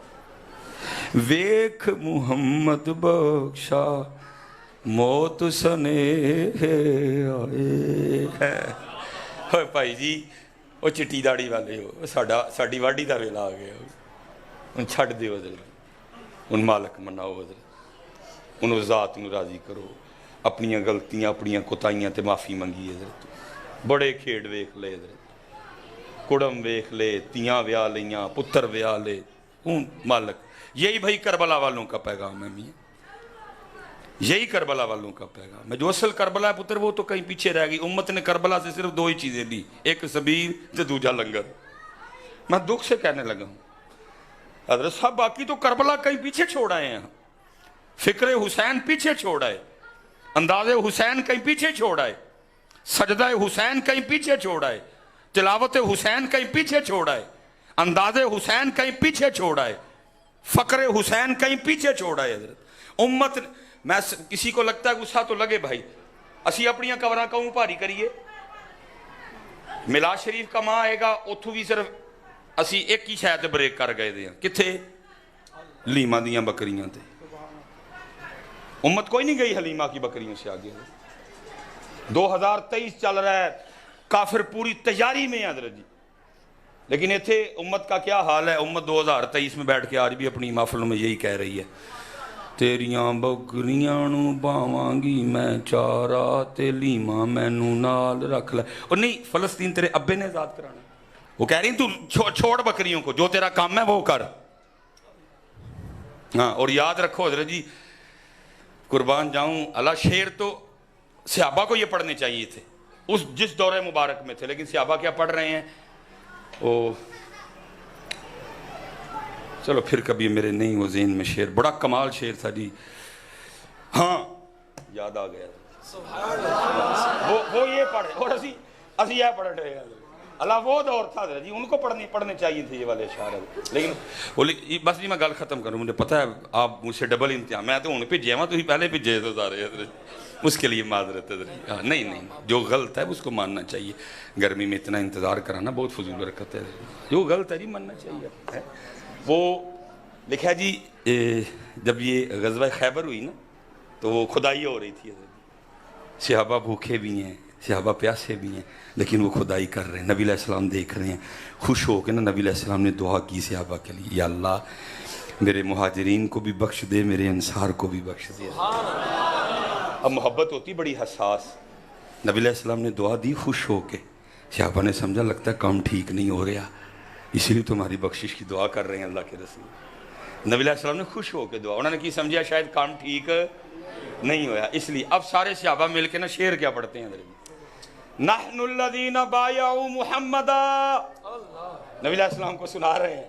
ویکھ محمد بخشا, موت سنے آئے. بھائی جی وہ چٹی داڑھی والے ہو, ساڈی واڈی دا ویلا آ گیا. ان چھڈ دیو حضرت, ان مالک مناؤ. حضرت انہوں ذات نو راضی کرو, اپنیاں غلطیاں اپنیاں کوتاہیاں تے معافی منگی. حضرت بڑے کھیڈ ویکھ لے, حضرت کڑم ویکھ لے, تیاں ویاہ لیاں, پتر ویاہ لے. ان مالک, یہی بھائی کربلا والوں کا پیغام ہے میاں, یہی کربلا والوں کا پیغام ہے. جو اصل کربلا ہے پتر وہ تو کہیں پیچھے رہ گئی. امت نے کربلا سے صرف 2 ہی چیزیں لی, ایک سبیل تے دوجا لنگر. میں دکھ سے کہنے لگا ہوں حضرت صاحب, باقی تو کربلا کہیں پیچھے چھوڑ آئے ہیں. فکر حسین پیچھے چھوڑ آئے, انداز حسین کہیں پیچھے چھوڑ آئے, سجدہ حسین کہیں پیچھے چھوڑ آئے, تلاوت حسین کہیں پیچھے چھوڑ آئے, انداز حسین کہیں پیچھے چھوڑ آئے, فقر حسین کہیں پیچھے چھوڑ آئے. حضرت امت میں کسی کو لگتا ہے غصہ تو لگے بھائی, اسی اپنی قبراں کیوں بھاری کریے؟ میلاد شریف کا ماہ آئے گا اتھوں بھی صرف اسی ایک ہی شاید بریک کر گئے دے ہیں، کتھے؟ حلیمہ دیاں بکریاں تے امت کوئی نہیں گئی حلیمہ کی بکریوں سے آگے۔ 2023 چل رہا ہے، کافر پوری تیاری میں ہے حضرت جی، لیکن ایتھے امت کا کیا حال ہے؟ امت 2023 میں بیٹھ کے آج بھی اپنی محفلوں میں یہی کہہ رہی ہے، تیریاں بکریاں نو باواں گی میں چارہ تے لیماں مینوں نال رکھ لے۔ اور نہیں، فلسطین تیرے ابے نے آزاد کرانا، وہ کہہ رہی تو چھوڑ بکریوں کو، جو تیرا کام ہے وہ کر۔ ہاں، اور یاد رکھو حضرت جی، قربان جاؤں اللہ، شعر تو صحابہ کو یہ پڑھنے چاہیے تھے اس جس دورہ مبارک میں تھے، لیکن صحابہ کیا پڑھ رہے ہیں؟ چلو پھر کبھی میرے نہیں وہ ذہن میں شعر، بڑا کمال شعر تھا جی، ہاں یاد آ گیا، وہ یہ پڑھے اور اسی یہ پڑھ رہے ہیں اللہ، وہ دور تھا جی، ان کو پڑھنے چاہیے تھے یہ والے اشعار، لیکن بس جی میں گل ختم کروں، مجھے پتہ ہے آپ مجھ سے ڈبل امتحان، میں تو ہوں بھیجے ہوں، تھی پہلے بھیجے تو سارے حضرت، اس کے لیے معذرت ہے، نہیں جو غلط ہے اس کو ماننا چاہیے، گرمی میں اتنا انتظار کرانا بہت فضول حرکت ہے، جو غلط ہے جی ماننا چاہیے۔ وہ لکھا جی جب یہ غزوہ خیبر ہوئی نا تو وہ کھدائی ہو رہی تھی، صحابہ بھوکے بھی ہیں، صحابہ پیاسے بھی ہیں، لیکن وہ کھدائی کر رہے ہیں، نبی علیہ السلام دیکھ رہے ہیں، خوش ہو کے نا نبی علیہ السلام نے دعا کی صحابہ کے لیے، یا اللہ میرے مہاجرین کو بھی بخش دے، میرے انصار کو بھی بخش دے۔ اب محبت ہوتی بڑی حساس، نبی علیہ السلام نے دعا دی خوش ہو کے، صحابہ نے سمجھا لگتا ہے کام ٹھیک نہیں ہو رہا، اسی لیے تمہاری بخشش کی دعا کر رہے ہیں اللہ کے رسول۔ نبی علیہ السلام نے خوش ہو کے دعا، انہوں نے کی سمجھا شاید کام ٹھیک نہیں ہویا، اس لیے اب سارے صحابہ مل کے نا شعر کیا پڑھتے ہیں؟ نحن الذین بایعوا محمدا، نبی علیہ السلام کو سنا رہے ہیں،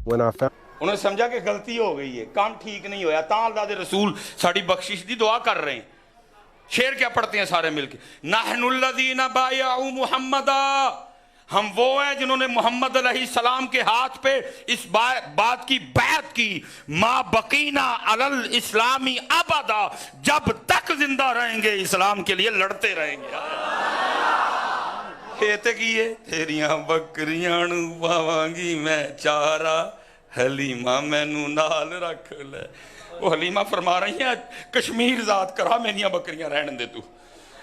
انہوں نے سمجھا کہ غلطی ہو گئی ہے، کام ٹھیک نہیں ہویا، تاں اللہ دے رسول ساڑی بخشش دی دعا کر رہے ہیں۔ شعر کیا پڑھتے ہیں سارے مل کے؟ نحن الذین بایعوا محمدا، ہم وہ ہیں جنہوں نے محمد علیہ السلام کے ہاتھ پہ اس بات کی بیعت کی، ما بقینا علی الاسلامی ابدا، جب تک زندہ رہیں گے اسلام کے لیے لڑتے رہیں گے۔ کہتے کیے تیریاں بکریاں نو باواں گی میں چارہ، حلیمہ مینوں نال رکھ لے۔ وہ حلیمہ فرما رہی ہیں کشمیر ذات کرا میریاں بکریاں رہن دے، تو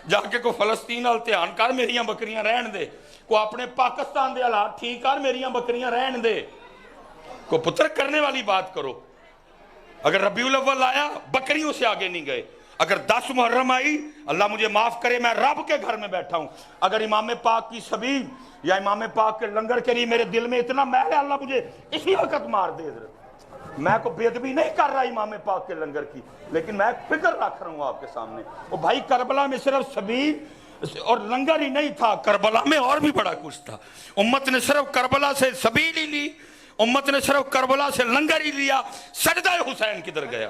جا کے کو فلسطین التحان کر میریاں بکریاں رہن دے، کو اپنے پاکستان دے حالات ٹھیک کر میریاں بکریاں رہن دے، کو پتر کرنے والی بات کرو۔ اگر ربیع الاول آیا بکریوں سے آگے نہیں گئے، اگر 10 محرم آئی اللہ مجھے معاف کرے میں رب کے گھر میں بیٹھا ہوں، اگر امام پاک کی سبیل یا امام پاک کے لنگر کے لیے میرے دل میں اتنا میل ہے اللہ مجھے اسی وقت مار دے۔ میں کو بے ادبی نہیں کر رہا امام پاک کے لنگر کی، لیکن میں فکر رکھ رہا ہوں آپ کے سامنے۔ وہ بھائی کربلا میں صرف سبیل اور لنگر ہی نہیں تھا، کربلا میں اور بھی بڑا کچھ تھا۔ امت نے صرف کربلا سے سبیل ہی لی، امت نے صرف کربلا سے لنگر ہی لیا، سجدہ حسین کدھر گیا؟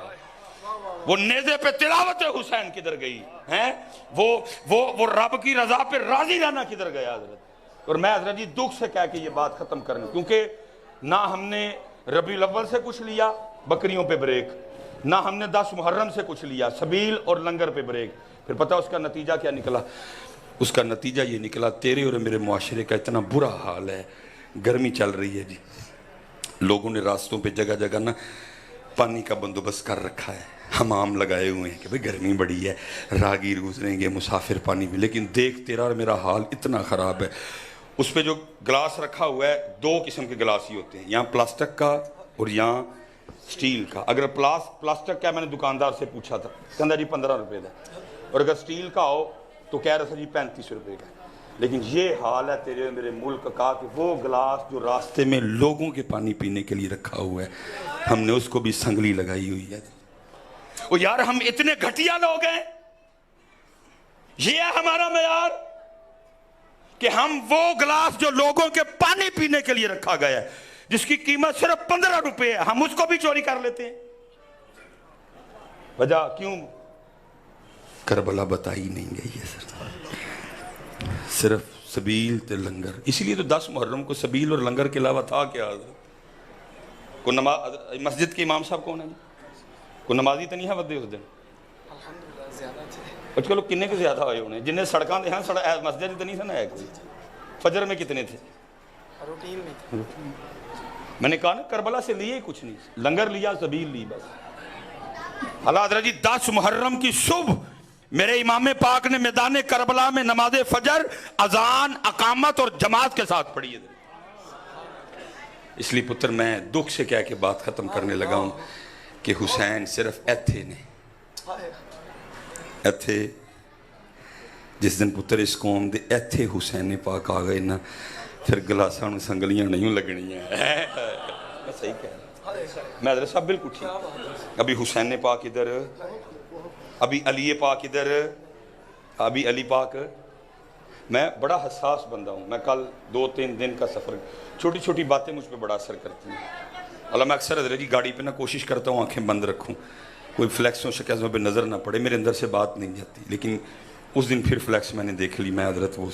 وہ نیزے پہ تلاوت حسین کدھر گئی ہیں؟ وہ رب کی رضا پہ راضی رہنا کدھر گیا حضرت؟ اور میں حضرت جی دکھ سے کہہ کے یہ بات ختم کرنی، کیونکہ نہ ہم نے ربیع الاول سے کچھ لیا بکریوں پہ بریک، نہ ہم نے 10 محرم سے کچھ لیا سبیل اور لنگر پہ بریک، پھر پتہ اس کا نتیجہ کیا نکلا؟ اس کا نتیجہ یہ نکلا تیرے اور میرے معاشرے کا اتنا برا حال ہے، گرمی چل رہی ہے جی، لوگوں نے راستوں پہ جگہ جگہ نا پانی کا بندوبست کر رکھا ہے، حمام لگائے ہوئے ہیں کہ بھئی گرمی بڑی ہے، راہگیر گزریں گے مسافر پانی بھی، لیکن دیکھ تیرا اور میرا حال اتنا خراب ہے۔ اس پہ جو گلاس رکھا ہوا ہے 2 قسم کے گلاس ہی ہوتے ہیں، یہاں پلاسٹک کا اور یہاں سٹیل کا۔ اگر پلاسٹک کا میں نے دکاندار سے پوچھا تھا، کہندا جی 15 روپے دا، اور اگر سٹیل کا ہو تو کہہ رہا تھا جی 35 روپے کا۔ لیکن یہ حال ہے تیرے میرے ملک کا کہ وہ گلاس جو راستے میں لوگوں کے پانی پینے کے لیے رکھا ہوا ہے، ہم نے اس کو بھی سنگلی لگائی ہوئی ہے۔ وہ یار ہم اتنے گھٹیا لوگ ہیں، یہ ہے ہمارا معیار کہ ہم وہ گلاس جو لوگوں کے پانی پینے کے لیے رکھا گیا ہے جس کی قیمت صرف 15 روپے ہے، ہم اس کو بھی چوری کر لیتے ہیں۔ وجہ کیوں؟ کربلا بتائی نہیں گئی ہے سر، صرف سبیل تے لنگر۔ اسی لیے تو 10 محرم کو سبیل اور لنگر کے علاوہ تھا کیا؟ مسجد کے امام صاحب کون ہیں؟ کوئی نمازی تو نہیں ہے ودے اس دن؟ اور چلو کنے کے زیادہ ہوئے ہونے جنہیں سڑکاں دے ہیں مسجد تو نہیں سنا ہے کوئی. فجر میں کتنے تھے؟ روٹین میں میں نے کہا نا کربلا سے لیے ہی کچھ نہیں, لنگر لیا, زبیل لی بس. اللہ حضرت جی 10 محرم کی صبح میرے امام پاک نے میدان کربلا میں نماز فجر اذان اقامت اور جماعت کے ساتھ پڑھی ہے. اس لیے پتر میں دکھ سے کہہ کے بات ختم کرنے لگا ہوں کہ حسین صرف ایتھے نے ایتھے جس دن پتر اس قوم دے ایتھے حسین پاک آ گئے نا پھر گلاساں سنگلیاں نہیں لگنی ہیں. میں صحیح کہہ رہا ہوں, میں حضرت صاحب بالکل ٹھیک. ابھی حسین پاک ادھر, ابھی علی پاک ادھر, ابھی علی پاک. میں بڑا حساس بندہ ہوں. میں کل 2-3 دن کا سفر, چھوٹی چھوٹی باتیں مجھ پہ بڑا اثر کرتی ہیں. اللہ میں اکثر حضرت کی گاڑی پہ نا کوشش کرتا ہوں آنکھیں بند رکھوں, کوئی فلیکس و شکایتوں پہ نظر نہ پڑے, میرے اندر سے بات نہیں جاتی. لیکن اس دن پھر فلیکس میں نے دیکھ لی. میں حضرت وہ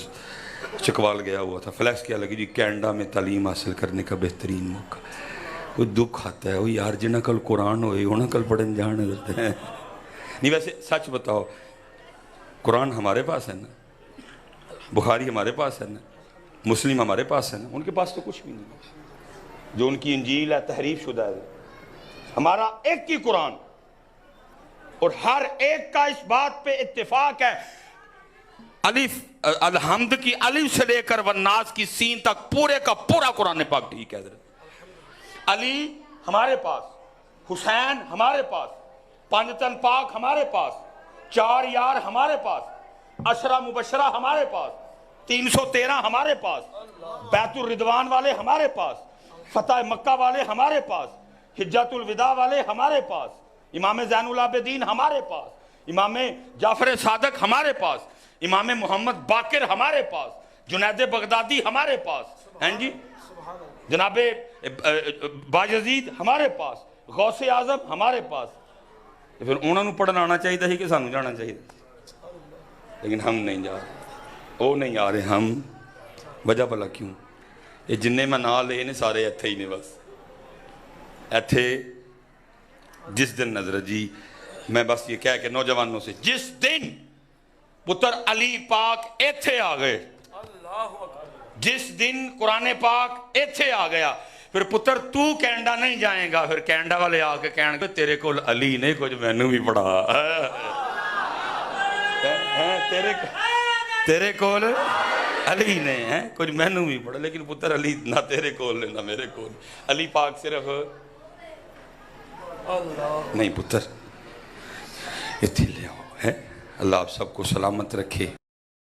چکوال گیا ہوا تھا, فلیکس کیا لگی جی کینیڈا میں تعلیم حاصل کرنے کا بہترین موقع. کوئی دکھ آتا ہے وہ یار جنہیں کل قرآن ہوئے انہیں کل پڑھن جانے دیتے ہیں. نہیں ویسے سچ بتاؤ, قرآن ہمارے پاس ہے نا, بخاری ہمارے پاس ہے نا, مسلم ہمارے پاس ہے نا, ان کے پاس تو کچھ بھی نہیں ہے. جو ان کی انجیل ہے تحریف شدہ ہے. ہمارا ایک ہی قرآن, اور ہر ایک کا اس بات پہ اتفاق ہے الف الحمد کی الف سے لے کر والناس کی سین تک پورے کا پورا قرآن پاک ٹھیک ہے. حضرت علی ہمارے پاس, حسین ہمارے پاس, 5 تن پاک ہمارے پاس, 4 یار ہمارے پاس, 10 مبشرہ ہمارے پاس, 313 ہمارے پاس, بیت الرضوان والے ہمارے پاس, فتح مکہ والے ہمارے پاس, حجت الوداع والے ہمارے پاس, امام زین العابدین ہمارے پاس, امام جعفر صادق ہمارے پاس, امام محمد باقر ہمارے پاس, جنید بغدادی ہمارے پاس, ہیں جی جناب باجزید ہمارے پاس, غوث اعظم ہمارے پاس. پھر انہوں نے پڑھنا آنا چاہیے تھا کہ سانو جانا چاہیے, لیکن ہم نہیں جا رہے, وہ نہیں آ رہے. ہم وجہ بھلا کیوں؟ یہ جننے میں نہ لے نے سارے ایتھے ہی نے, بس ایتھے. جس دن نظر جی میں بس یہ کہہ کے نوجوانوں سے, جس دن پتر علی پاک ایتھے آ گئے, جس دن قرآن پاک ایتھے آ گیا, پھر پتر تو کینیڈا نہیں جائیں گا. پھر کینیڈا والے آ کے کہنے گے تیرے کول علی نے کچھ مینوں بھی پڑھا, تیرے کول علی نے کچھ مینوں بھی پڑھا. لیکن پتر علی نہ تیرے کول نہ میرے کول, علی پاک صرف نہیں. پتر اتھی لے آؤ. اللہ آپ سب کو سلامت رکھے.